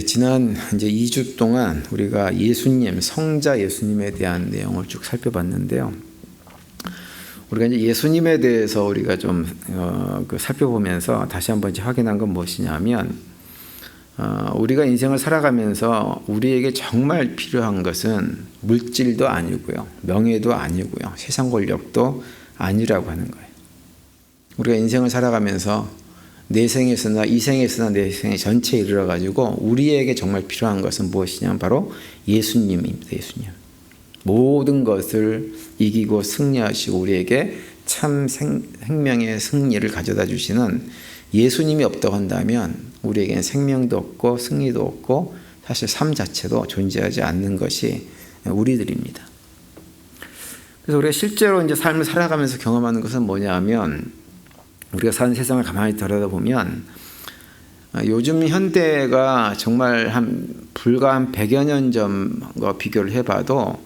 지난 이제 2주 동안 우리가 예수님, 성자 예수님에 대한 내용을 쭉 살펴봤는데요. 우리가 이제 예수님에 대해서 우리가 좀 살펴보면서 다시 한번 이제 확인한 건 무엇이냐면, 우리가 인생을 살아가면서 우리에게 정말 필요한 것은 물질도 아니고요, 명예도 아니고요, 세상 권력도 아니라고 하는 거예요. 우리가 인생을 살아가면서 내 생에서나 이 생에서나 내 생에 전체에 이르러가지고 우리에게 정말 필요한 것은 무엇이냐면 바로 예수님입니다. 예수님. 모든 것을 이기고 승리하시고 우리에게 참 생명의 승리를 가져다 주시는 예수님이 없다고 한다면 우리에게는 생명도 없고 승리도 없고 사실 삶 자체도 존재하지 않는 것이 우리들입니다. 그래서 우리가 실제로 이제 삶을 살아가면서 경험하는 것은 뭐냐면, 우리가 사는 세상을 가만히 들여다보면 요즘 현대가 정말 불과 한 100여 년 전과 비교를 해봐도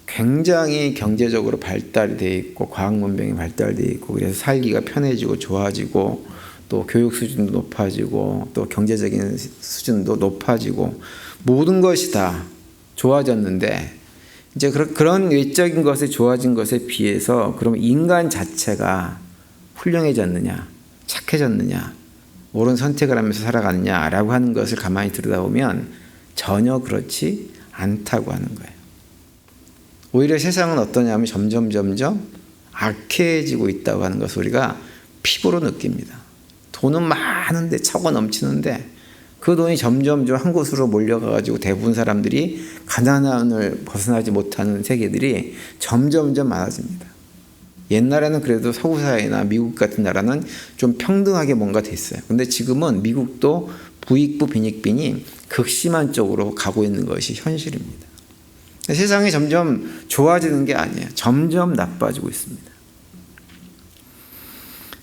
굉장히 경제적으로 발달이 되어 있고 과학 문명이 발달되어 있고, 그래서 살기가 편해지고 좋아지고 또 교육 수준도 높아지고 또 경제적인 수준도 높아지고 모든 것이 다 좋아졌는데, 이제 그런 외적인 것이 좋아진 것에 비해서 그럼 인간 자체가 훌륭해졌느냐, 착해졌느냐, 옳은 선택을 하면서 살아가느냐라고 하는 것을 가만히 들여다보면 전혀 그렇지 않다고 하는 거예요. 오히려 세상은 어떠냐면 점점 악해지고 있다고 하는 것을 우리가 피부로 느낍니다. 돈은 많은데 차고 넘치는데 그 돈이 점점 한 곳으로 몰려가가지고 대부분 사람들이 가난을 벗어나지 못하는 세계들이 점점 많아집니다. 옛날에는 그래도 서구 사회나 미국 같은 나라는 좀 평등하게 뭔가 됐어요. 근데 지금은 미국도 부익부 빈익빈이 극심한 쪽으로 가고 있는 것이 현실입니다. 세상이 점점 좋아지는 게 아니에요. 점점 나빠지고 있습니다.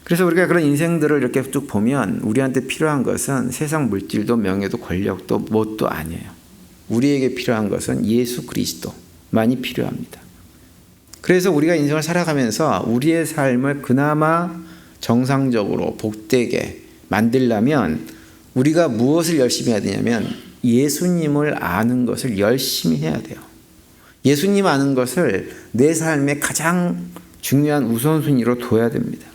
그래서 우리가 그런 인생들을 이렇게 쭉 보면 우리한테 필요한 것은 세상 물질도 명예도 권력도 뭣도 아니에요. 우리에게 필요한 것은 예수 그리스도만이 필요합니다. 그래서 우리가 인생을 살아가면서 우리의 삶을 그나마 정상적으로 복되게 만들려면 우리가 무엇을 열심히 해야 되냐면 예수님을 아는 것을 열심히 해야 돼요. 예수님 아는 것을 내 삶의 가장 중요한 우선순위로 둬야 됩니다.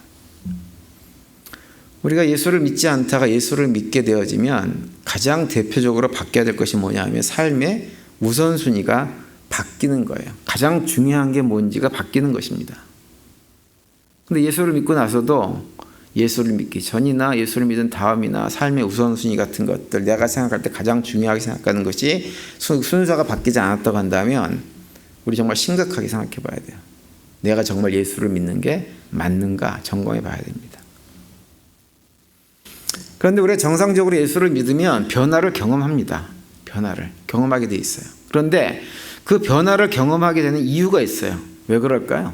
우리가 예수를 믿지 않다가 예수를 믿게 되어지면 가장 대표적으로 바뀌어야 될 것이 뭐냐면 삶의 우선순위가 바뀌는 거예요. 가장 중요한 게 뭔지가 바뀌는 것입니다. 근데 예수를 믿고 나서도 예수를 믿기 전이나 예수를 믿은 다음이나 삶의 우선순위 같은 것들, 내가 생각할 때 가장 중요하게 생각하는 것이 순서가 바뀌지 않았다고 한다면 우리 정말 심각하게 생각해 봐야 돼요. 내가 정말 예수를 믿는 게 맞는가 점검해 봐야 됩니다. 그런데 우리가 정상적으로 예수를 믿으면 변화를 경험합니다. 변화를 경험하게 돼 있어요. 그런데 그 변화를 경험하게 되는 이유가 있어요. 왜 그럴까요?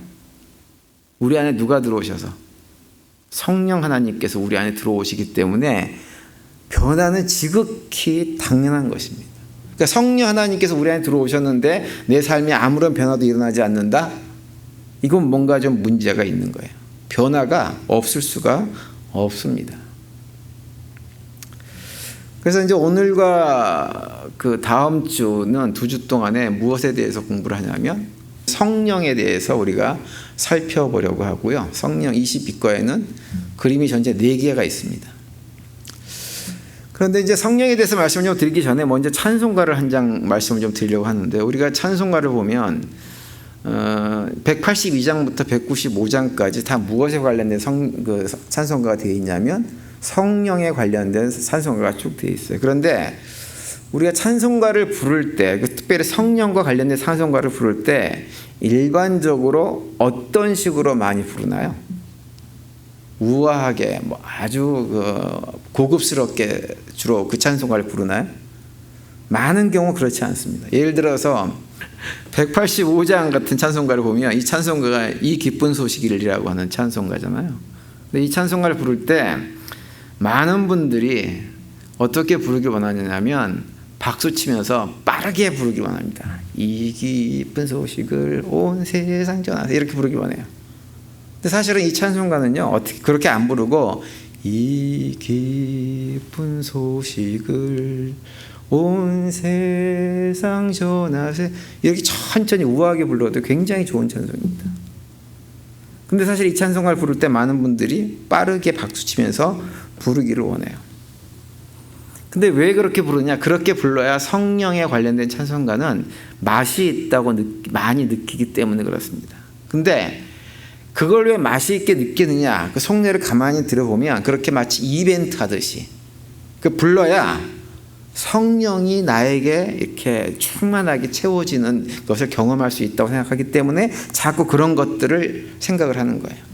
우리 안에 누가 들어오셔서? 성령 하나님께서 우리 안에 들어오시기 때문에 변화는 지극히 당연한 것입니다. 그러니까 성령 하나님께서 우리 안에 들어오셨는데 내 삶에 아무런 변화도 일어나지 않는다? 이건 뭔가 좀 문제가 있는 거예요. 변화가 없을 수가 없습니다. 그래서 이제 오늘과 그 다음 주는 2주 동안에 무엇에 대해서 공부를 하냐면 성령에 대해서 우리가 살펴보려고 하고요. 성령 22과에는 그림이 전체 4개가 있습니다. 그런데 이제 성령에 대해서 말씀을 좀 드리기 전에 먼저 찬송가를 한 장 말씀을 좀 드리려고 하는데, 우리가 찬송가를 보면 182장부터 195장까지 다 무엇에 관련된 찬송가가 되어 있냐면 성령에 관련된 찬송가가 쭉 되어 있어요. 그런데 우리가 찬송가를 부를 때, 특별히 성령과 관련된 찬송가를 부를 때 일반적으로 어떤 식으로 많이 부르나요? 우아하게, 아주 고급스럽게 주로 그 찬송가를 부르나요? 많은 경우 그렇지 않습니다. 예를 들어서 185장 같은 찬송가를 보면 이 찬송가가 이 기쁜 소식이라고 하는 찬송가잖아요. 근데 이 찬송가를 부를 때 많은 분들이 어떻게 부르길 원하냐면 박수 치면서 빠르게 부르길 원합니다. 이 기쁜 소식을 온 세상 전하세, 이렇게 부르길 원해요. 근데 사실은 이 찬송가는요, 어떻게 그렇게 안 부르고 이 기쁜 소식을 온 세상 전하세 이렇게 천천히 우아하게 불러도 굉장히 좋은 찬송입니다. 근데 사실 이 찬송가를 부를 때 많은 분들이 빠르게 박수치면서 부르기를 원해요. 근데 왜 그렇게 부르냐? 그렇게 불러야 성령에 관련된 찬송가는 맛이 있다고 많이 느끼기 때문에 그렇습니다. 근데 그걸 왜 맛이 있게 느끼느냐? 그 속내를 가만히 들어보면 그렇게 마치 이벤트 하듯이 그 불러야 성령이 나에게 이렇게 충만하게 채워지는 것을 경험할 수 있다고 생각하기 때문에 자꾸 그런 것들을 생각을 하는 거예요.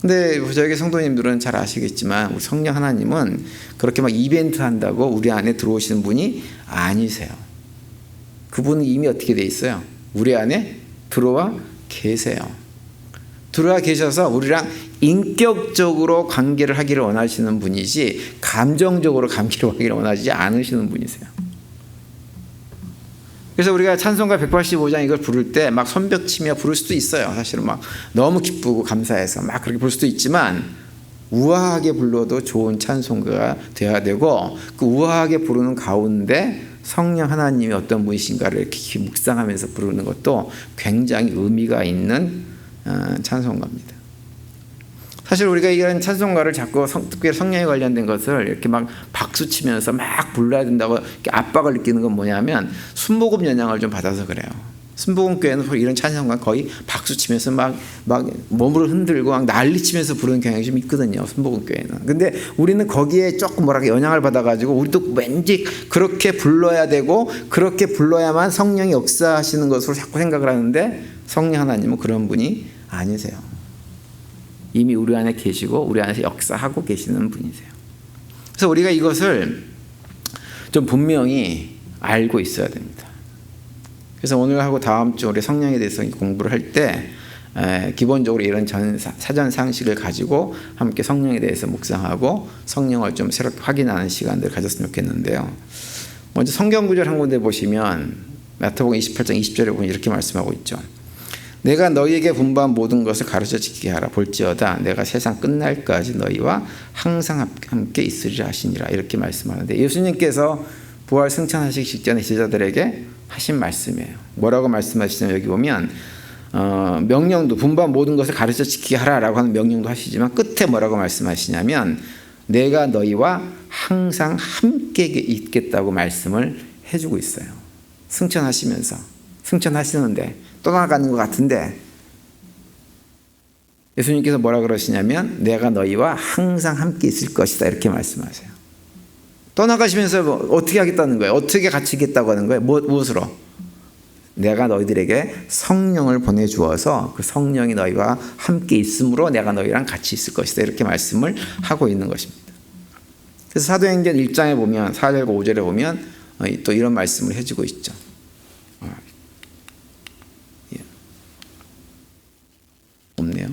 근데 저에게 성도님들은 잘 아시겠지만 우리 성령 하나님은 그렇게 막 이벤트 한다고 우리 안에 들어오시는 분이 아니세요. 그분은 이미 어떻게 돼 있어요? 우리 안에 들어와 계세요. 들어와 계셔서 우리랑 인격적으로 관계를 하기를 원하시는 분이지 감정적으로 관계를 하기를 원하지 않으시는 분이세요. 그래서 우리가 찬송가 185장 이걸 부를 때 막 손뼉치며 부를 수도 있어요. 사실은 막 너무 기쁘고 감사해서 막 그렇게 부를 수도 있지만 우아하게 불러도 좋은 찬송가가 되어야 되고 그 우아하게 부르는 가운데 성령 하나님이 어떤 분이신가를 이렇게 묵상하면서 부르는 것도 굉장히 의미가 있는 찬송가입니다. 사실 우리가 이런 찬송가를 자꾸 특별히 성령에 관련된 것을 이렇게 막 박수치면서 막 불러야 된다고 압박을 느끼는 건 뭐냐면 순복음 영향을 좀 받아서 그래요. 순복음 교회는 이런 찬송가 거의 박수치면서 막 몸을 흔들고 막 난리치면서 부르는 경향이 좀 있거든요. 순복음 교회는. 근데 우리는 거기에 조금 영향을 받아가지고 우리도 왠지 그렇게 불러야 되고 그렇게 불러야만 성령이 역사하시는 것으로 자꾸 생각을 하는데 성령 하나님은 그런 분이 아니세요. 이미 우리 안에 계시고 우리 안에서 역사하고 계시는 분이세요. 그래서 우리가 이것을 좀 분명히 알고 있어야 됩니다. 그래서 오늘하고 다음 주 우리 성령에 대해서 공부를 할 때 기본적으로 이런 사전 상식을 가지고 함께 성령에 대해서 묵상하고 성령을 좀 새롭게 확인하는 시간들을 가졌으면 좋겠는데요. 먼저 성경 구절 한 군데 보시면 마태복음 28장 20절에 보면 이렇게 말씀하고 있죠. 내가 너희에게 분부한 모든 것을 가르쳐 지키게 하라. 볼지어다 내가 세상 끝날까지 너희와 항상 함께 있으리라 하시니라. 이렇게 말씀하는데 예수님께서 부활 승천하시기 직전에 제자들에게 하신 말씀이에요. 뭐라고 말씀하시냐면 여기 보면 명령도 분부한 모든 것을 가르쳐 지키게 하라라고 하는 명령도 하시지만 끝에 뭐라고 말씀하시냐면 내가 너희와 항상 함께 있겠다고 말씀을 해주고 있어요. 승천하시는데 떠나가는 것 같은데 예수님께서 뭐라 그러시냐면 내가 너희와 항상 함께 있을 것이다 이렇게 말씀하세요. 떠나가시면서 어떻게 하겠다는 거예요? 어떻게 같이 있겠다고 하는 거예요? 무엇으로? 내가 너희들에게 성령을 보내주어서 그 성령이 너희와 함께 있으므로 내가 너희랑 같이 있을 것이다 이렇게 말씀을 하고 있는 것입니다. 그래서 사도행전 1장에 보면 4절과 5절에 보면 또 이런 말씀을 해주고 있죠. 없네요.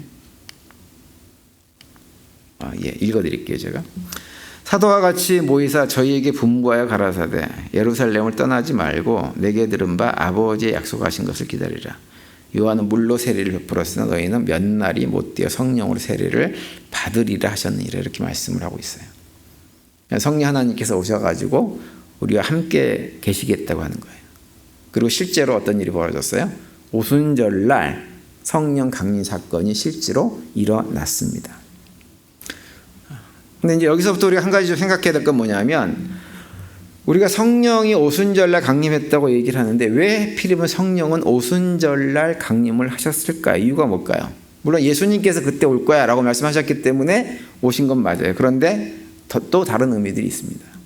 읽어드릴게요. 제가 사도와 같이 모이사 저희에게 분부하여 가라사대 예루살렘을 떠나지 말고 내게 들은 바 아버지의 약속하신 것을 기다리라. 요한은 물로 세례를 베풀었으나 너희는 몇 날이 못되어 성령으로 세례를 받으리라 하셨느니라 이렇게 말씀을 하고 있어요. 성령 하나님께서 오셔가지고 우리와 함께 계시겠다고 하는 거예요. 그리고 실제로 어떤 일이 벌어졌어요? 오순절날 성령 강림 사건이 실제로 일어났습니다. 근데 이제 여기서부터 우리가 한 가지 좀 생각해야 될 건 뭐냐면 우리가 성령이 오순절날 강림했다고 얘기를 하는데 왜 하필이면 성령은 오순절날 강림을 하셨을까요? 이유가 뭘까요? 물론 예수님께서 그때 올 거야 라고 말씀하셨기 때문에 오신 건 맞아요. 그런데 또 다른 의미들이 있습니다.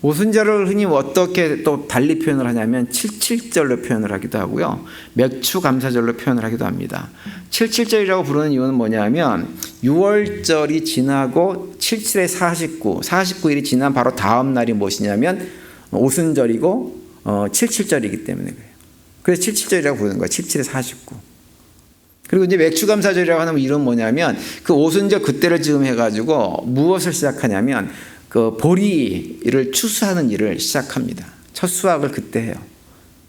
오순절을 흔히 어떻게 또 달리 표현을 하냐면 77절로 표현을 하기도 하고요. 맥추감사절로 표현을 하기도 합니다. 77절이라고 부르는 이유는 뭐냐면 6월절이 지나고 77에 49일이 지난 바로 다음 날이 무엇이냐면 오순절이고 77절이기 때문에 그래요. 그래서 77절이라고 부르는 거예요. 77에 49. 그리고 이제 맥추감사절이라고 하는 이유는 뭐냐면 그 오순절 그때를 즈음해가지고 무엇을 시작하냐면 그 보리를 추수하는 일을 시작합니다. 첫 수확을 그때 해요.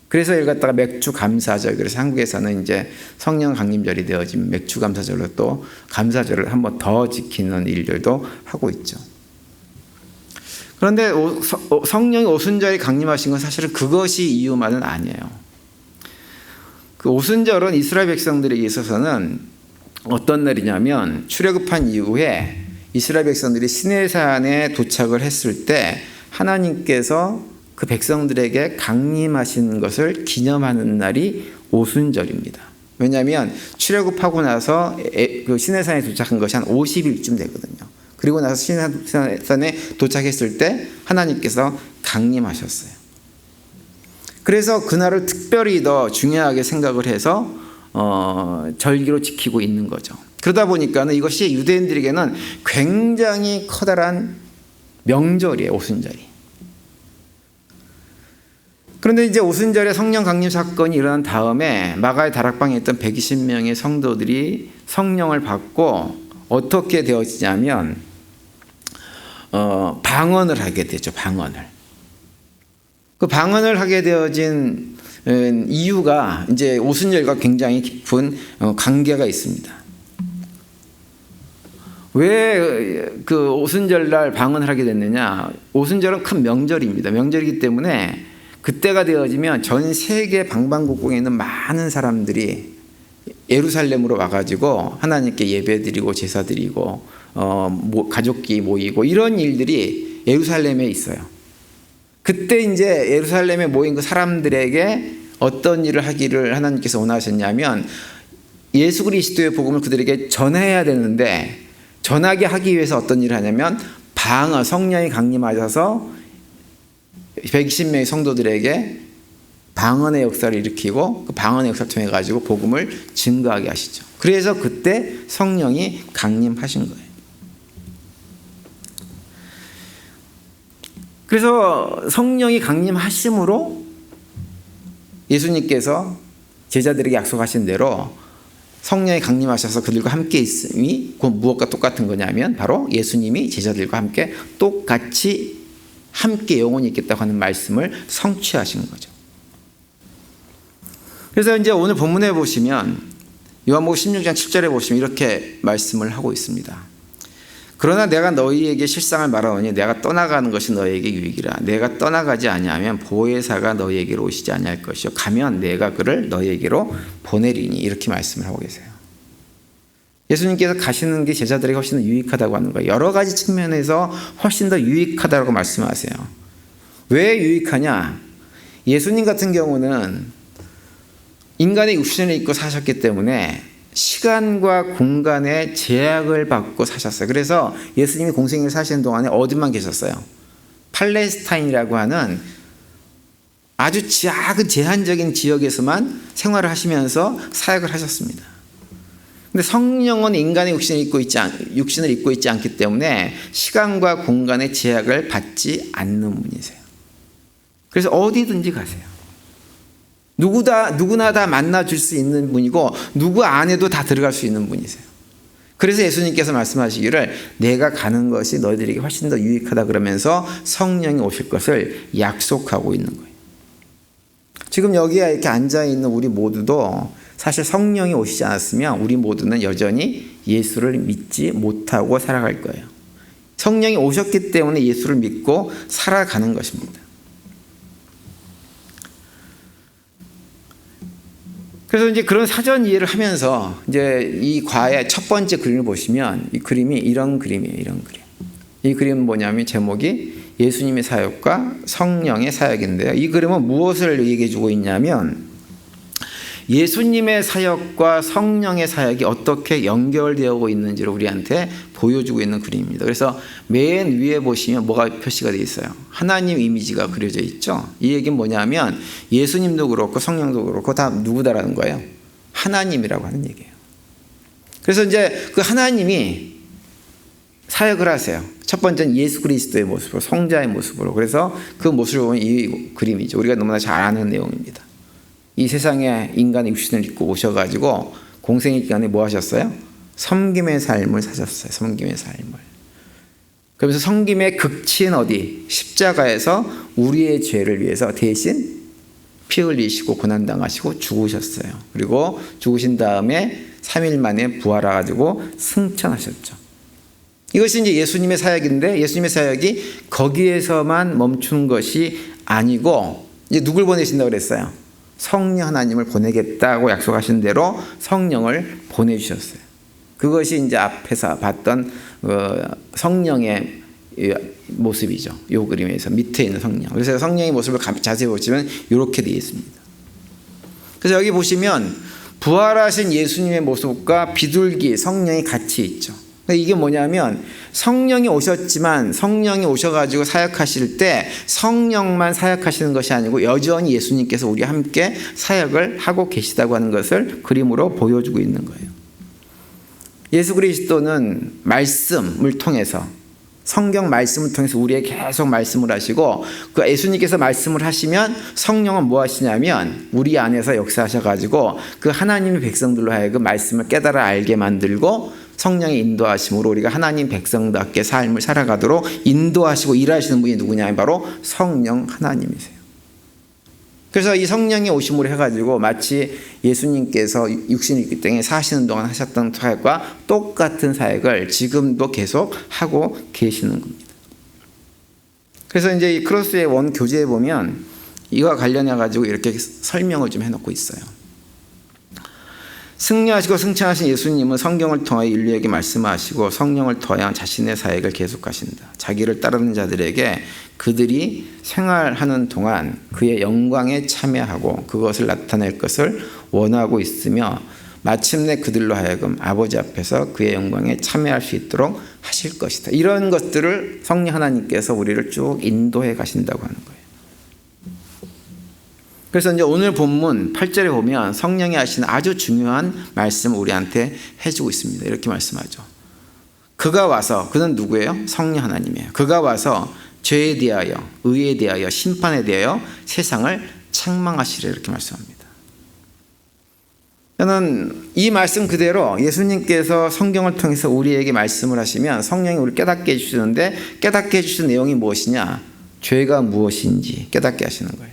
그래서 이걸 갖다가 맥추감사절, 그래서 한국에서는 이제 성령 강림절이 되어진 맥추감사절로 또 감사절을 한번 더 지키는 일들도 하고 있죠. 그런데 성령이 오순절에 강림하신 건 사실은 그것이 이유만은 아니에요. 그 오순절은 이스라엘 백성들에게 있어서는 어떤 날이냐면 출애굽한 이후에 이스라엘 백성들이 시내산에 도착을 했을 때 하나님께서 그 백성들에게 강림하신 것을 기념하는 날이 오순절입니다. 왜냐하면 출애굽하고 나서 그 시내산에 도착한 것이 한 50일쯤 되거든요. 그리고 나서 시내산에 도착했을 때 하나님께서 강림하셨어요. 그래서 그날을 특별히 더 중요하게 생각을 해서 절기로 지키고 있는 거죠. 그러다 보니까는 이것이 유대인들에게는 굉장히 커다란 명절이에요, 오순절이. 그런데 이제 오순절에 성령 강림 사건이 일어난 다음에 마가의 다락방에 있던 120명의 성도들이 성령을 받고 어떻게 되어지냐면 방언을 하게 되죠. 방언을. 그 방언을 하게 되어진 이유가 이제 오순절과 굉장히 깊은 관계가 있습니다. 왜 그 오순절 날 방언을 하게 됐느냐? 오순절은 큰 명절입니다. 명절이기 때문에 그때가 되어지면 전 세계 방방곡곡에 있는 많은 사람들이 예루살렘으로 와가지고 하나님께 예배드리고 제사드리고 가족끼리 모이고 이런 일들이 예루살렘에 있어요. 그때 이제 예루살렘에 모인 그 사람들에게 어떤 일을 하기를 하나님께서 원하셨냐면 예수 그리스도의 복음을 그들에게 전해야 되는데 전하게 하기 위해서 어떤 일을 하냐면 방언, 성령이 강림하셔서 120명의 성도들에게 방언의 역사를 일으키고 그 방언의 역사를 통해 가지고 복음을 증거하게 하시죠. 그래서 그때 성령이 강림하신 거예요. 그래서 성령이 강림하심으로 예수님께서 제자들에게 약속하신 대로 성령이 강림하셔서 그들과 함께 있음이 곧 무엇과 똑같은 거냐면 바로 예수님이 제자들과 함께 똑같이 함께 영원히 있겠다고 하는 말씀을 성취하신 거죠. 그래서 이제 오늘 본문에 보시면 요한복음 16장 7절에 보시면 이렇게 말씀을 하고 있습니다. 그러나 내가 너희에게 실상을 말하오니 내가 떠나가는 것이 너희에게 유익이라. 내가 떠나가지 아니하면 보혜사가 너희에게로 오시지 아니할 것이요 가면 내가 그를 너희에게로 보내리니. 이렇게 말씀을 하고 계세요. 예수님께서 가시는 게 제자들에게 훨씬 더 유익하다고 하는 거예요. 여러 가지 측면에서 훨씬 더 유익하다고 말씀하세요. 왜 유익하냐? 예수님 같은 경우는 인간의 육신을 입고 사셨기 때문에 시간과 공간의 제약을 받고 사셨어요. 그래서 예수님이 공생애를 사시는 동안에 어디만 계셨어요? 팔레스타인이라고 하는 아주 작은 제한적인 지역에서만 생활을 하시면서 사역을 하셨습니다. 근데 성령은 인간의 육신을 입고 있지 않기 때문에 시간과 공간의 제약을 받지 않는 분이세요. 그래서 어디든지 가세요. 누구나 다 만나줄 수 있는 분이고 누구 안에도 다 들어갈 수 있는 분이세요. 그래서 예수님께서 말씀하시기를 내가 가는 것이 너희들에게 훨씬 더 유익하다 그러면서 성령이 오실 것을 약속하고 있는 거예요. 지금 여기에 이렇게 앉아있는 우리 모두도 사실 성령이 오시지 않았으면 우리 모두는 여전히 예수를 믿지 못하고 살아갈 거예요. 성령이 오셨기 때문에 예수를 믿고 살아가는 것입니다. 그래서 이제 그런 사전 이해를 하면서 이제 이 과의 첫 번째 그림을 보시면 이 그림이 이런 그림이에요. 이런 그림. 이 그림은 뭐냐면 제목이 예수님의 사역과 성령의 사역인데요. 이 그림은 무엇을 얘기해 주고 있냐면 예수님의 사역과 성령의 사역이 어떻게 연결되어 있는지를 우리한테 보여주고 있는 그림입니다. 그래서 맨 위에 보시면 뭐가 표시가 되어 있어요? 하나님 이미지가 그려져 있죠. 이 얘기는 뭐냐면 예수님도 그렇고 성령도 그렇고 다 누구다라는 거예요? 하나님이라고 하는 얘기예요. 그래서 이제 그 하나님이 사역을 하세요. 첫 번째는 예수 그리스도의 모습으로, 성자의 모습으로. 그래서 그 모습을 보면 이 그림이죠. 우리가 너무나 잘 아는 내용입니다. 이 세상에 인간의 육신을 입고 오셔가지고 공생의 기간에 뭐 하셨어요? 섬김의 삶을 사셨어요. 섬김의 삶을. 그러면서 섬김의 극치는 어디? 십자가에서 우리의 죄를 위해서 대신 피 흘리시고 고난당하시고 죽으셨어요. 그리고 죽으신 다음에 3일 만에 부활해가지고 승천하셨죠. 이것이 이제 예수님의 사역인데 예수님의 사역이 거기에서만 멈춘 것이 아니고 이제 누굴 보내신다고 그랬어요? 성령 하나님을 보내겠다고 약속하신 대로 성령을 보내주셨어요. 그것이 이제 앞에서 봤던 성령의 모습이죠. 이 그림에서 밑에 있는 성령. 그래서 성령의 모습을 자세히 보시면 이렇게 되어 있습니다. 그래서 여기 보시면 부활하신 예수님의 모습과 비둘기, 성령이 같이 있죠. 이게 뭐냐면 성령이 오셨지만 성령이 오셔가지고 사역하실 때 성령만 사역하시는 것이 아니고 여전히 예수님께서 우리와 함께 사역을 하고 계시다고 하는 것을 그림으로 보여주고 있는 거예요. 예수 그리스도는 말씀을 통해서 성경 말씀을 통해서 우리에게 계속 말씀을 하시고 그 예수님께서 말씀을 하시면 성령은 뭐 하시냐면 우리 안에서 역사하셔가지고 그 하나님의 백성들로 하여금 말씀을 깨달아 알게 만들고 성령의 인도하심으로 우리가 하나님 백성답게 삶을 살아가도록 인도하시고 일하시는 분이 누구냐? 바로 성령 하나님이세요. 그래서 이 성령이 오심으로 해가지고 마치 예수님께서 육신이 있기 때문에 사시는 동안 하셨던 사역과 똑같은 사역을 지금도 계속 하고 계시는 겁니다. 그래서 이제 이 크로스의 원 교재에 보면 이와 관련해가지고 이렇게 설명을 좀 해놓고 있어요. 승리하시고 승천하신 예수님은 성경을 통하여 인류에게 말씀하시고 성령을 통하여 자신의 사역을 계속하신다. 자기를 따르는 자들에게 그들이 생활하는 동안 그의 영광에 참여하고 그것을 나타낼 것을 원하고 있으며 마침내 그들로 하여금 아버지 앞에서 그의 영광에 참여할 수 있도록 하실 것이다. 이런 것들을 성령 하나님께서 우리를 쭉 인도해 가신다고 하는 거예요. 그래서 이제 오늘 본문 8절에 보면 성령이 하시는 아주 중요한 말씀을 우리한테 해주고 있습니다. 이렇게 말씀하죠. 그가 와서, 그는 누구예요? 성령 하나님이에요. 그가 와서 죄에 대하여, 의에 대하여, 심판에 대하여 세상을 책망하시리라 이렇게 말씀합니다. 저는 이 말씀 그대로 예수님께서 성경을 통해서 우리에게 말씀을 하시면 성령이 우리를 깨닫게 해주시는데 깨닫게 해주시는 내용이 무엇이냐? 죄가 무엇인지 깨닫게 하시는 거예요.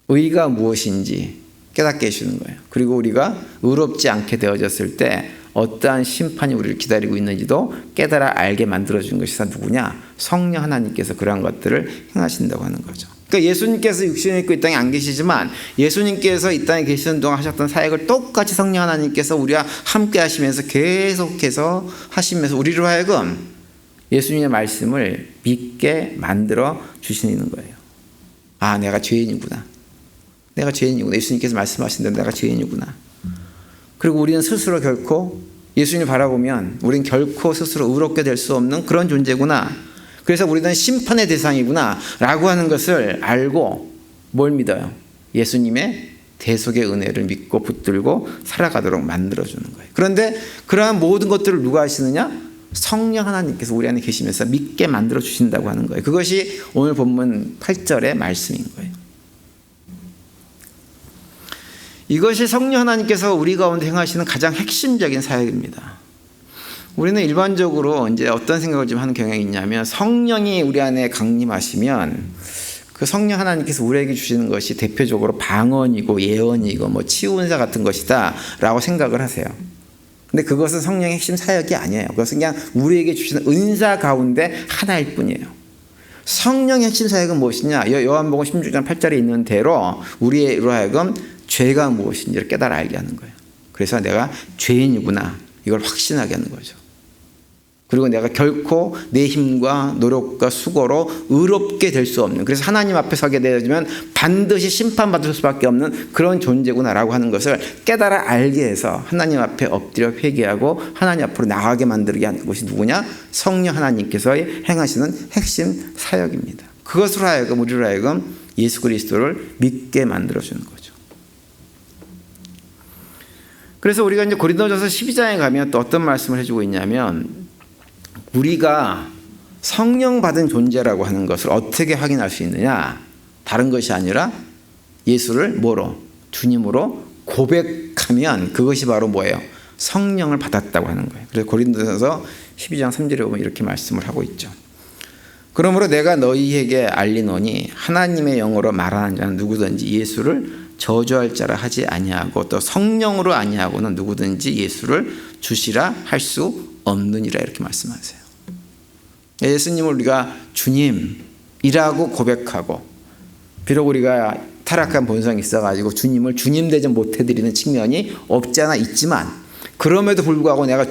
의가 무엇인지 깨닫게 해주는 거예요. 그리고 우리가 의롭지 않게 되어졌을 때 어떠한 심판이 우리를 기다리고 있는지도 깨달아 알게 만들어준 것이 누구냐? 성령 하나님께서 그러한 것들을 행하신다고 하는 거죠. 그러니까 예수님께서 육신을 입고 이 땅에 안 계시지만 예수님께서 이 땅에 계시는 동안 하셨던 사역을 똑같이 성령 하나님께서 우리와 함께 하시면서 계속해서 하시면서 우리로 하여금 예수님의 말씀을 믿게 만들어 주시는 거예요. 아, 내가 죄인이구나. 내가 죄인이구나. 예수님께서 말씀하신 대로 내가 죄인이구나. 그리고 우리는 스스로 결코 예수님을 바라보면 우리는 결코 스스로 의롭게 될 수 없는 그런 존재구나. 그래서 우리는 심판의 대상이구나 라고 하는 것을 알고 뭘 믿어요? 예수님의 대속의 은혜를 믿고 붙들고 살아가도록 만들어주는 거예요. 그런데 그러한 모든 것들을 누가 하시느냐? 성령 하나님께서 우리 안에 계시면서 믿게 만들어 주신다고 하는 거예요. 그것이 오늘 본문 8절의 말씀인 거예요. 이것이 성령 하나님께서 우리 가운데 행하시는 가장 핵심적인 사역입니다. 우리는 일반적으로 이제 어떤 생각을 좀 하는 경향이 있냐면 성령이 우리 안에 강림하시면 그 성령 하나님께서 우리에게 주시는 것이 대표적으로 방언이고 예언이고 뭐 치유은사 같은 것이다라고 생각을 하세요. 근데 그것은 성령의 핵심 사역이 아니에요. 그것은 그냥 우리에게 주시는 은사 가운데 하나일 뿐이에요. 성령의 핵심 사역은 무엇이냐? 요한복음 16장 8절에 있는 대로 우리로 하여금 죄가 무엇인지를 깨달아 알게 하는 거예요. 그래서 내가 죄인이구나 이걸 확신하게 하는 거죠. 그리고 내가 결코 내 힘과 노력과 수고로 의롭게 될 수 없는, 그래서 하나님 앞에 서게 되면 반드시 심판받을 수밖에 없는 그런 존재구나라고 하는 것을 깨달아 알게 해서 하나님 앞에 엎드려 회개하고 하나님 앞으로 나가게 만들게 하는 것이 누구냐? 성령 하나님께서의 행하시는 핵심 사역입니다. 그것으로 하여금 우리로 하여금 예수 그리스도를 믿게 만들어주는 거죠. 그래서 우리가 이제 고린도전서 12장에 가면 또 어떤 말씀을 해주고 있냐면 우리가 성령 받은 존재라고 하는 것을 어떻게 확인할 수 있느냐? 다른 것이 아니라 예수를 뭐로? 주님으로 고백하면 그것이 바로 뭐예요? 성령을 받았다고 하는 거예요. 그래서 고린도전서 12장 3절에 보면 이렇게 말씀을 하고 있죠. 그러므로 내가 너희에게 알리노니 하나님의 영으로 말하는 자는 누구든지 예수를 저주할 자라 하지 아니하고 또 성령으로 아니하고는 누구든지 예수를 주시라 할 수 없느니라 이렇게 말씀하세요. 예수님을 우리가 주님이라고 고백하고, 비록 우리가 타락한 본성이 있어가지고 주님을 주님 대접 못해드리는 측면이 없지 않아 있지만, 그럼에도 불구하고 내가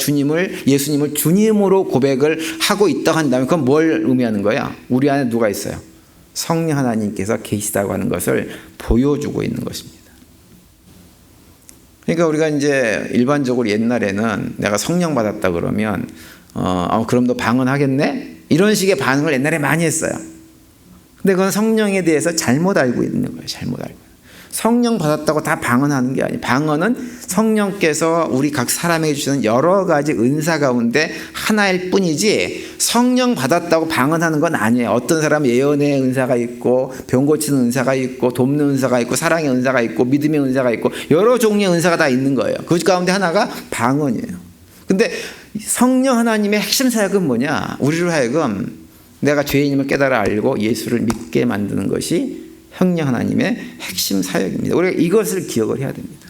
예수님을 주님으로 고백을 하고 있다고 한다면 그건 뭘 의미하는 거야? 우리 안에 누가 있어요? 성령 하나님께서 계시다고 하는 것을 보여주고 있는 것입니다. 그러니까 우리가 이제 일반적으로 옛날에는 내가 성령 받았다 그러면 그럼 너 방언하겠네? 이런 식의 반응을 옛날에 많이 했어요. 근데 그건 성령에 대해서 잘못 알고 있는 거예요. 잘못 알고. 성령 받았다고 다 방언하는 게 아니에요. 방언은 성령께서 우리 각 사람에게 주시는 여러 가지 은사 가운데 하나일 뿐이지, 성령 받았다고 방언하는 건 아니에요. 어떤 사람은 예언의 은사가 있고, 병 고치는 은사가 있고, 돕는 은사가 있고, 사랑의 은사가 있고, 믿음의 은사가 있고, 여러 종류의 은사가 다 있는 거예요. 그 가운데 하나가 방언이에요. 근데 성령 하나님의 핵심 사역은 뭐냐? 우리로 하여금 내가 죄인임을 깨달아 알고 예수를 믿게 만드는 것이 성령 하나님의 핵심 사역입니다. 우리가 이것을 기억을 해야 됩니다.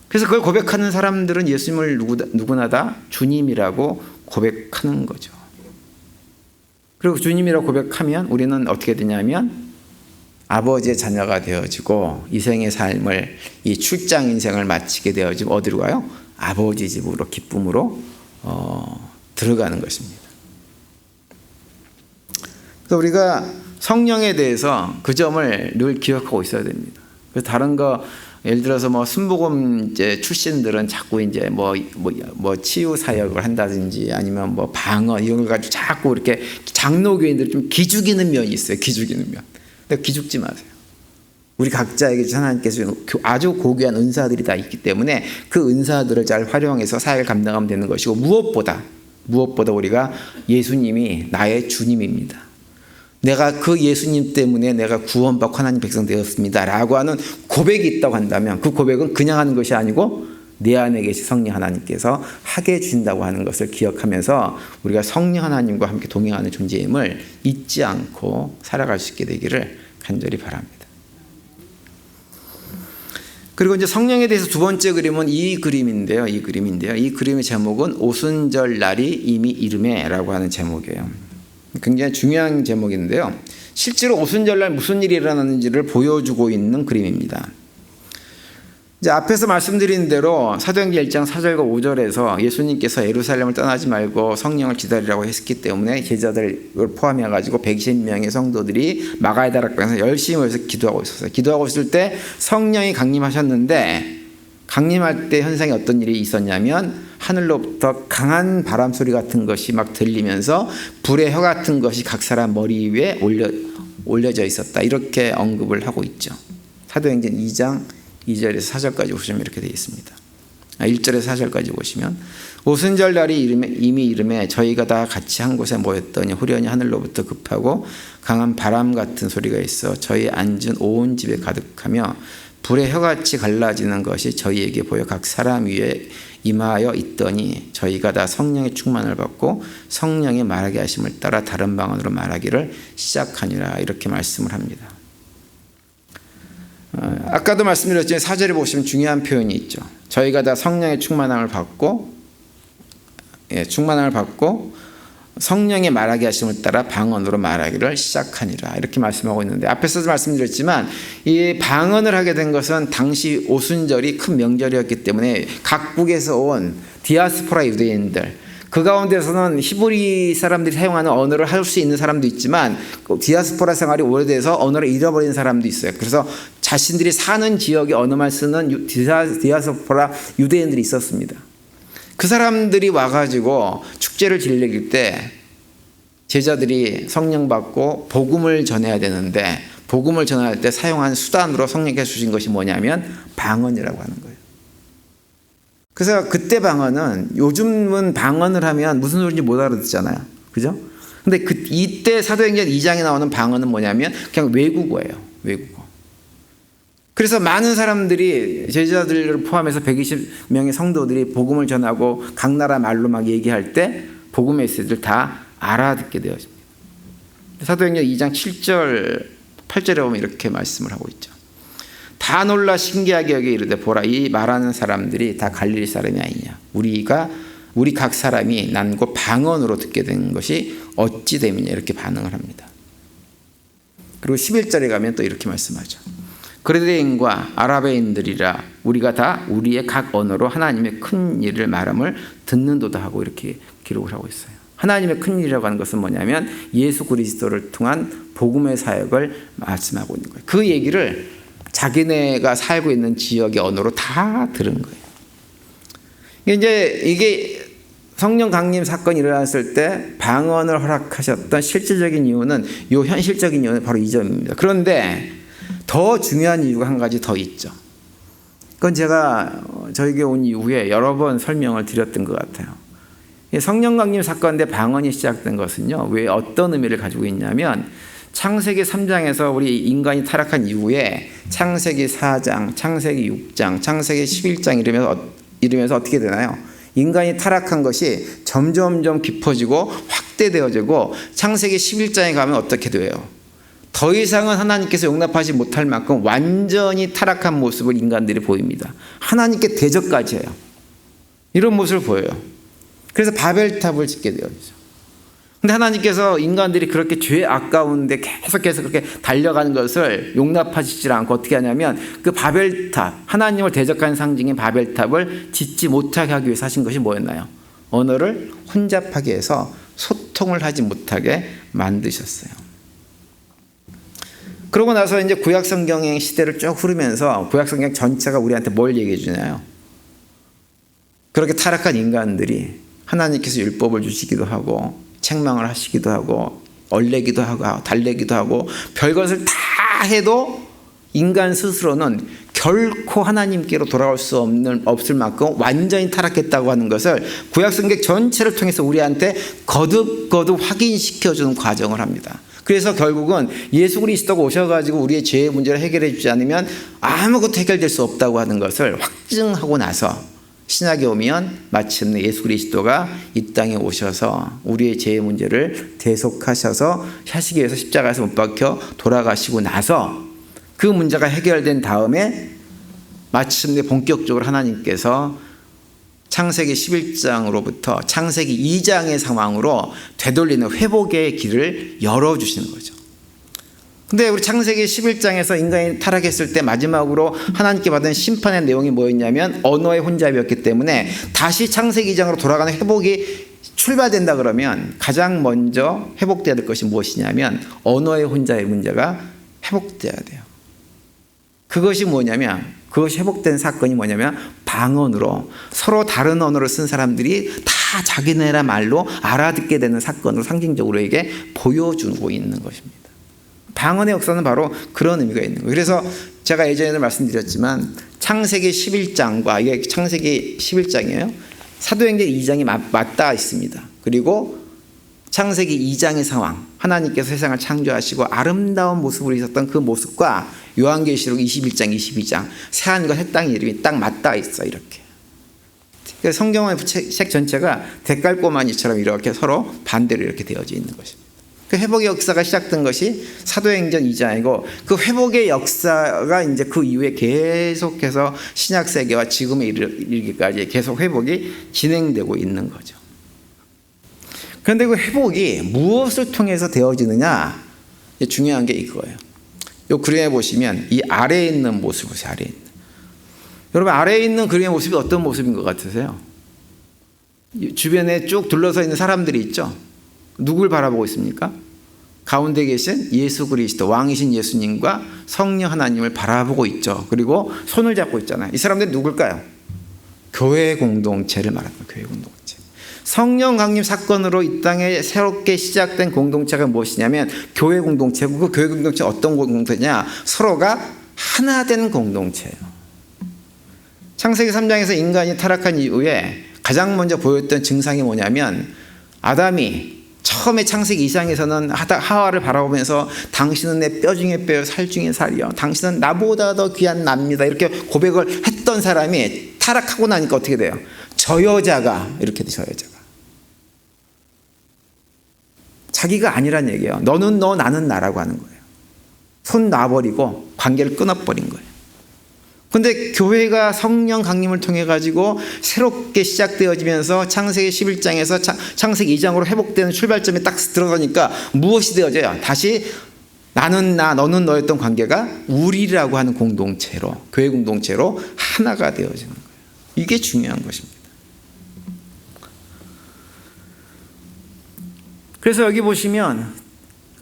그래서 그걸 고백하는 사람들은 예수님을 누구나 다 주님이라고 고백하는 거죠. 그리고 주님이라고 고백하면 우리는 어떻게 되냐면 아버지의 자녀가 되어지고, 이 생의 삶을, 이 출장 인생을 마치게 되어지고 어디로 가요? 아버지 집으로 기쁨으로 들어가는 것입니다. 그래서 우리가 성령에 대해서 그 점을 늘 기억하고 있어야 됩니다. 그래서 다른 거, 예를 들어서 뭐 순복음 이제 출신들은 자꾸 이제 뭐 치유 사역을 한다든지 아니면 뭐 방언 이런 걸 가지고 자꾸 이렇게 장로교인들 좀 기죽이는 면이 있어요. 기죽이는 면. 근데 기죽지 마세요. 우리 각자에게 하나님께서 아주 고귀한 은사들이 다 있기 때문에 그 은사들을 잘 활용해서 사역을 감당하면 되는 것이고, 무엇보다 우리가 예수님이 나의 주님입니다. 내가 그 예수님 때문에 내가 구원받고 하나님 백성 되었습니다 라고 하는 고백이 있다고 한다면, 그 고백은 그냥 하는 것이 아니고 내 안에 계신 성령 하나님께서 하게 해주신다고 하는 것을 기억하면서 우리가 성령 하나님과 함께 동행하는 존재임을 잊지 않고 살아갈 수 있게 되기를 간절히 바랍니다. 그리고 이제 성령에 대해서 두 번째 그림은 이 그림인데요. 이 그림의 제목은 오순절 날이 이미 이르매라고 하는 제목이에요. 굉장히 중요한 제목인데요. 실제로 오순절날 무슨 일이 일어나는지를 보여주고 있는 그림입니다. 이제 앞에서 말씀드린 대로 사도행전 1장 4절과 5절에서 예수님께서 예루살렘을 떠나지 말고 성령을 기다리라고 했기 때문에 제자들을 포함해 가지고 120명의 성도들이 마가의 다락방에서 열심히 모여서 기도하고 있었어요. 기도하고 있을 때 성령이 강림하셨는데, 강림할 때 현상이 어떤 일이 있었냐면 하늘로부터 강한 바람 소리 같은 것이 막 들리면서 불의 혀 같은 것이 각 사람 머리 위에 올려져 있었다. 이렇게 언급을 하고 있죠. 사도행전 2장 2절에서 4절까지 보시면 이렇게 되어 있습니다. 1절에서 4절까지 보시면, 오순절 날이 이미 이르매 저희가 다 같이 한 곳에 모였더니 후련히 하늘로부터 급하고 강한 바람 같은 소리가 있어 저희 앉은 온 집에 가득하며 불의 혀같이 갈라지는 것이 저희에게 보여 각 사람 위에 임하여 있더니 저희가 다 성령의 충만을 받고 성령의 말하게 하심을 따라 다른 방언으로 말하기를 시작하니라. 이렇게 말씀을 합니다. 아까도 말씀드렸지만 4절에 보시면 중요한 표현이 있죠. 저희가 다 성령의 충만함을 받고 성령의 말하게 하심을 따라 방언으로 말하기를 시작하니라. 이렇게 말씀하고 있는데, 앞에서도 말씀드렸지만 이 방언을 하게 된 것은 당시 오순절이 큰 명절이었기 때문에 각국에서 온 디아스포라 유대인들, 그 가운데서는 히브리 사람들이 사용하는 언어를 할 수 있는 사람도 있지만 디아스포라 생활이 오래돼서 언어를 잃어버린 사람도 있어요. 그래서 자신들이 사는 지역의 언어만 쓰는 디아스포라 유대인들이 있었습니다. 그 사람들이 와가지고 축제를 즐길 때 제자들이 성령 받고 복음을 전해야 되는데, 복음을 전할 때 사용한 수단으로 성령께서 주신 것이 뭐냐면 방언이라고 하는 거예요. 그래서 그때 방언은, 요즘은 방언을 하면 무슨 소리인지 못 알아듣잖아요. 그죠? 근데 이때 사도행전 2장에 나오는 방언은 뭐냐면 그냥 외국어예요. 외국어. 그래서 많은 사람들이, 제자들을 포함해서 120명의 성도들이 복음을 전하고 각 나라 말로 막 얘기할 때 복음 메시지를 다 알아듣게 되었습니다. 사도행전 2장 7절 8절에 보면 이렇게 말씀을 하고 있죠. 다 놀라 신기하게 여기 이르되 보라, 이 말하는 사람들이 다 갈릴리 사람이 아니냐. 우리가 우리 각 사람이 난고 방언으로 듣게 된 것이 어찌 됨이냐 이렇게 반응을 합니다. 그리고 11절에 가면 또 이렇게 말씀하죠. 그레데인과 아라베인들이라 우리가 다 우리의 각 언어로 하나님의 큰 일을 말함을 듣는도다 하고 이렇게 기록을 하고 있어요. 하나님의 큰 일이라고 하는 것은 뭐냐면 예수 그리스도를 통한 복음의 사역을 말씀하고 있는 거예요. 그 얘기를 자기네가 살고 있는 지역의 언어로 다 들은 거예요. 이게 성령 강림 사건이 일어났을 때 방언을 허락하셨던 실질적인 이유는, 이 현실적인 이유는 바로 이 점입니다. 그런데 더 중요한 이유가 한 가지 더 있죠. 그건 제가 저에게 온 이후에 여러 번 설명을 드렸던 것 같아요. 성령 강림 사건 때 방언이 시작된 것은요, 왜 어떤 의미를 가지고 있냐면 창세기 3장에서 우리 인간이 타락한 이후에 창세기 4장, 창세기 6장, 창세기 11장 이러면서 어떻게 되나요? 인간이 타락한 것이 점점점 깊어지고 확대되어지고 창세기 11장에 가면 어떻게 돼요? 더 이상은 하나님께서 용납하지 못할 만큼 완전히 타락한 모습을 인간들이 보입니다. 하나님께 대적까지 해요. 이런 모습을 보여요. 그래서 바벨탑을 짓게 되어지죠. 근데 하나님께서 인간들이 그렇게 죄 아까운데 계속해서 그렇게 달려가는 것을 용납하시지 않고 어떻게 하냐면 그 바벨탑, 하나님을 대적하는 상징인 바벨탑을 짓지 못하게 하기 위해서 하신 것이 뭐였나요? 언어를 혼잡하게 해서 소통을 하지 못하게 만드셨어요. 그러고 나서 이제 구약성경의 시대를 쭉 흐르면서 구약성경 전체가 우리한테 뭘 얘기해 주나요? 그렇게 타락한 인간들이 하나님께서 율법을 주시기도 하고 책망을 하시기도 하고 얼레기도 하고 달래기도 하고 별것을 다 해도 인간 스스로는 결코 하나님께로 돌아올 수 없을 만큼 완전히 타락했다고 하는 것을 구약성경 전체를 통해서 우리한테 거듭거듭 확인시켜주는 과정을 합니다. 그래서 결국은 예수 그리스도가 오셔가지고 우리의 죄의 문제를 해결해 주지 않으면 아무것도 해결될 수 없다고 하는 것을 확증하고 나서 신약에 오면 마침내 예수 그리스도가 이 땅에 오셔서 우리의 죄의 문제를 대속하셔서 하시기 위해서 십자가에서 못 박혀 돌아가시고 나서 그 문제가 해결된 다음에 마침내 본격적으로 하나님께서 창세기 11장으로부터 창세기 2장의 상황으로 되돌리는 회복의 길을 열어주시는 거죠. 근데 우리 창세기 11장에서 인간이 타락했을 때 마지막으로 하나님께 받은 심판의 내용이 뭐였냐면 언어의 혼잡이었기 때문에 다시 창세기 2장으로 돌아가는 회복이 출발된다 그러면 가장 먼저 회복돼야 될 것이 무엇이냐면 언어의 혼잡의 문제가 회복돼야 돼요. 그것이 뭐냐면 그것이 회복된 사건이 뭐냐면 방언으로 서로 다른 언어를 쓴 사람들이 다 자기네라 말로 알아듣게 되는 사건으로 상징적으로 이게 보여주고 있는 것입니다. 방언의 역사는 바로 그런 의미가 있는 거예요. 그래서 제가 예전에도 말씀드렸지만 창세기 11장과 이게 창세기 11장이에요. 사도행전 2장이 맞닿아 있습니다. 그리고 창세기 2장의 상황, 하나님께서 세상을 창조하시고 아름다운 모습으로 있었던 그 모습과 요한계시록 21장, 22장 새하늘과 새 땅의 이름이 딱 맞닿아 있어 이렇게. 그래서 성경의 책 전체가 데칼코마니처럼 이렇게 서로 반대로 이렇게 되어져 있는 것입니다. 그 회복의 역사가 시작된 것이 사도행전 2장이고 그 회복의 역사가 이제 그 이후에 계속해서 신약 세계와 지금에 이르기까지 계속 회복이 진행되고 있는 거죠. 그런데 그 회복이 무엇을 통해서 되어지느냐? 중요한 게 이거예요. 이 그림에 보시면 이 아래에 있는 모습을 보세요. 아래에 있는. 여러분 아래에 있는 그림의 모습이 어떤 모습인 것 같으세요? 주변에 쭉 둘러서 있는 사람들이 있죠. 누굴 바라보고 있습니까? 가운데 계신 예수 그리스도 왕이신 예수님과 성령 하나님을 바라보고 있죠. 그리고 손을 잡고 있잖아요. 이 사람들이 누굴까요? 교회 공동체를 말합니다. 교회 공동체. 성령 강림 사건으로 이 땅에 새롭게 시작된 공동체가 무엇이냐면 교회 공동체고 그 교회 공동체 어떤 공동체냐? 서로가 하나 된 공동체예요. 창세기 3장에서 인간이 타락한 이후에 가장 먼저 보였던 증상이 뭐냐면 아담이 처음에 창세기 2장에서는 하와를 바라보면서 당신은 내 뼈 중에 뼈요 살 중에 살이요 당신은 나보다 더 귀한 납니다 이렇게 고백을 했던 사람이 타락하고 나니까 어떻게 돼요? 저 여자가 이렇게 돼. 저 여자가 자기가 아니란 얘기예요. 너는 너 나는 나라고 하는 거예요. 손 놔버리고 관계를 끊어버린 거예요. 근데 교회가 성령 강림을 통해 가지고 새롭게 시작되어지면서 창세기 11장에서 창세기 2장으로 회복되는 출발점에 딱 들어서니까 무엇이 되어져요? 다시 나는 나, 너는 너였던 관계가 우리라고 하는 공동체로, 교회 공동체로 하나가 되어지는 거예요. 이게 중요한 것입니다. 그래서 여기 보시면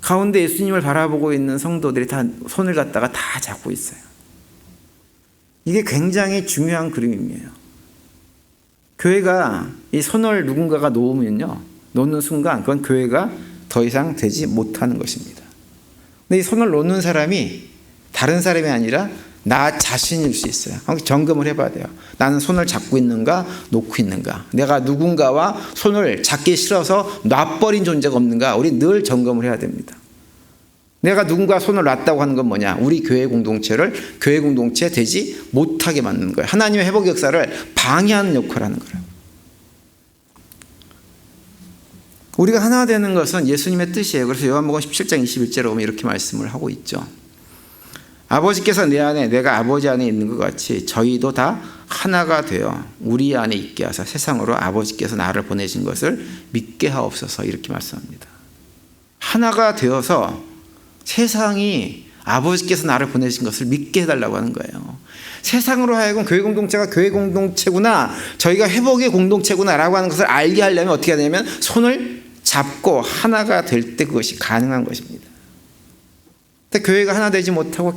가운데 예수님을 바라보고 있는 성도들이 다 손을 갖다가 다 잡고 있어요. 이게 굉장히 중요한 그림이에요. 교회가 이 손을 누군가가 놓으면요, 놓는 순간 그건 교회가 더 이상 되지 못하는 것입니다. 근데 이 손을 놓는 사람이 다른 사람이 아니라 나 자신일 수 있어요. 점검을 해봐야 돼요. 나는 손을 잡고 있는가, 놓고 있는가. 내가 누군가와 손을 잡기 싫어서 놔버린 존재가 없는가. 우리 늘 점검을 해야 됩니다. 내가 누군가 손을 놨다고 하는 건 뭐냐? 우리 교회 공동체를 교회 공동체 되지 못하게 만드는 거예요. 하나님의 회복 역사를 방해하는 역할을 하는 거예요. 우리가 하나 되는 것은 예수님의 뜻이에요. 그래서 요한복음 17장 21절에 보면 이렇게 말씀을 하고 있죠. 아버지께서 내 안에 내가 아버지 안에 있는 것 같이 저희도 다 하나가 되어 우리 안에 있게 하사 세상으로 아버지께서 나를 보내신 것을 믿게 하옵소서, 이렇게 말씀합니다. 하나가 되어서 세상이 아버지께서 나를 보내신 것을 믿게 해달라고 하는 거예요. 세상으로 하여금 교회 공동체가 교회 공동체구나, 저희가 회복의 공동체구나 라고 하는 것을 알게 하려면 어떻게 하냐면 손을 잡고 하나가 될 때 그것이 가능한 것입니다. 근데 교회가 하나 되지 못하고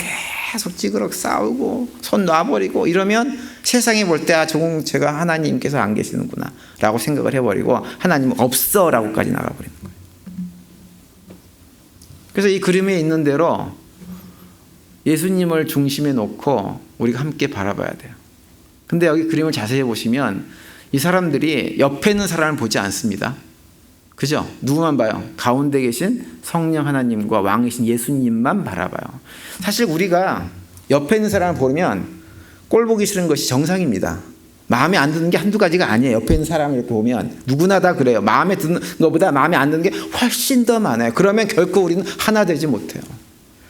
계속 찌그럭 싸우고 손 놔버리고 이러면 세상이 볼 때 저 공동체가 하나님께서 안 계시는구나 라고 생각을 해버리고 하나님은 없어 라고까지 나가버리는 거예요. 그래서 이 그림에 있는 대로 예수님을 중심에 놓고 우리가 함께 바라봐야 돼요. 근데 여기 그림을 자세히 보시면 이 사람들이 옆에 있는 사람을 보지 않습니다. 그죠? 누구만 봐요? 가운데 계신 성령 하나님과 왕이신 예수님만 바라봐요. 사실 우리가 옆에 있는 사람을 보면 꼴 보기 싫은 것이 정상입니다. 마음에 안 드는 게 한두 가지가 아니에요. 옆에 있는 사람을 이렇게 보면 누구나 다 그래요. 마음에 드는 것보다 마음에 안 드는 게 훨씬 더 많아요. 그러면 결코 우리는 하나 되지 못해요.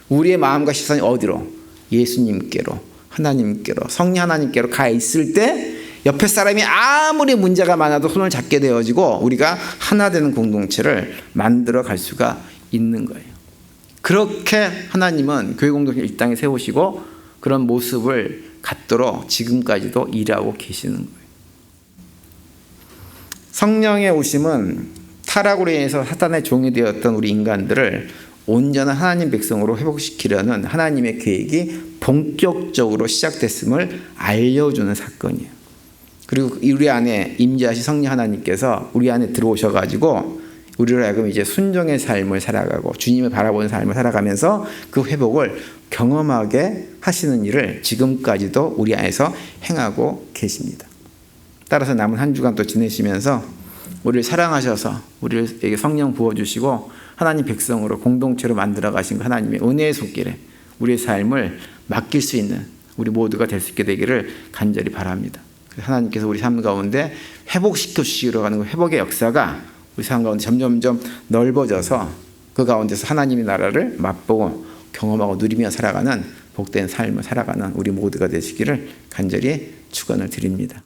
우리의 마음과 시선이 어디로? 예수님께로, 하나님께로, 성령 하나님께로 가 있을 때 옆에 사람이 아무리 문제가 많아도 손을 잡게 되어지고 우리가 하나 되는 공동체를 만들어 갈 수가 있는 거예요. 그렇게 하나님은 교회 공동체를 이 땅에 세우시고 그런 모습을 갖도록 지금까지도 일하고 계시는 거예요. 성령의 오심은 타락으로 인해서 사탄의 종이 되었던 우리 인간들을 온전한 하나님 백성으로 회복시키려는 하나님의 계획이 본격적으로 시작됐음을 알려주는 사건이에요. 그리고 우리 안에 임재하신 성령 하나님께서 우리 안에 들어오셔가지고 우리로 하여금 이제 순종의 삶을 살아가고 주님을 바라보는 삶을 살아가면서 그 회복을 경험하게 하시는 일을 지금까지도 우리 안에서 행하고 계십니다. 따라서 남은 한 주간 또 지내시면서 우리를 사랑하셔서 우리에게 성령 부어주시고 하나님 백성으로 공동체로 만들어 가신 하나님의 은혜의 손길에 우리의 삶을 맡길 수 있는 우리 모두가 될 수 있게 되기를 간절히 바랍니다. 하나님께서 우리 삶 가운데 회복시켜 주시기로 하는 회복의 역사가 우리 삶 가운데 점점점 넓어져서 그 가운데서 하나님의 나라를 맛보고 경험하고 누리며 살아가는 복된 삶을 살아가는 우리 모두가 되시기를 간절히 축원을 드립니다.